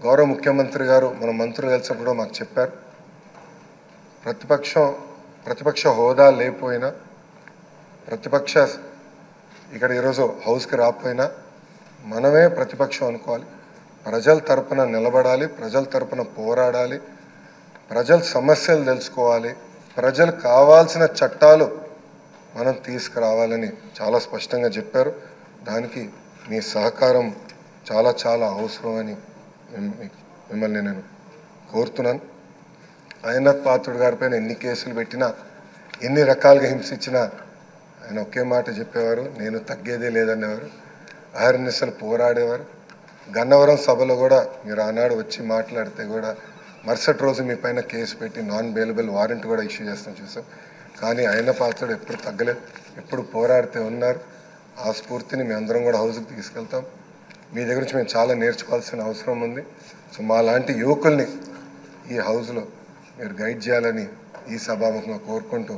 గౌరవ ముఖ్యమంత్రి గారు మన మంత్రులు కలిసినప్పుడు మాకు చెప్పారు, ప్రతిపక్ష హోదా లేకపోయినా, ప్రతిపక్ష ఇక్కడ ఈరోజు హౌస్కి రాకపోయినా మనమే ప్రతిపక్షం అనుకోవాలి, ప్రజల తరపున నిలబడాలి, ప్రజల తరపున పోరాడాలి, ప్రజల సమస్యలు తెలుసుకోవాలి, ప్రజలకు కావాల్సిన చట్టాలు మనం తీసుకురావాలని చాలా స్పష్టంగా చెప్పారు. దానికి మీ సహకారం చాలా చాలా అవసరం అని మిమ్మల్ని నేను కోరుతున్నాను. అయ్యనాథ్ పాత్రుడు గారిపైన ఎన్ని కేసులు పెట్టినా, ఎన్ని రకాలుగా హింసించినా ఆయన ఒకే మాట చెప్పేవారు, నేను తగ్గేదే లేదనేవారు. అహర్నిశలు పోరాడేవారు. గన్నవరం సభలో కూడా మీరు ఆనాడు వచ్చి మాట్లాడితే కూడా మరుసటి రోజు మీ పైన కేసు పెట్టి నాన్ బెయిలబుల్ వారెంట్ కూడా ఇష్యూ చేస్తాం చూసాం. కానీ అయ్యన్న పాత్రుడు ఎప్పుడు తగ్గలేదు, ఎప్పుడు పోరాడితే ఉన్నారు. ఆ స్ఫూర్తిని మేము అందరం కూడా హౌస్కి తీసుకెళ్తాం. మీ దగ్గర నుంచి మేము చాలా నేర్చుకోవాల్సిన అవసరం ఉంది. సో మా లాంటి యువకుల్ని ఈ హౌస్లో మీరు గైడ్ చేయాలని ఈ సభాముఖంగా కోరుకుంటూ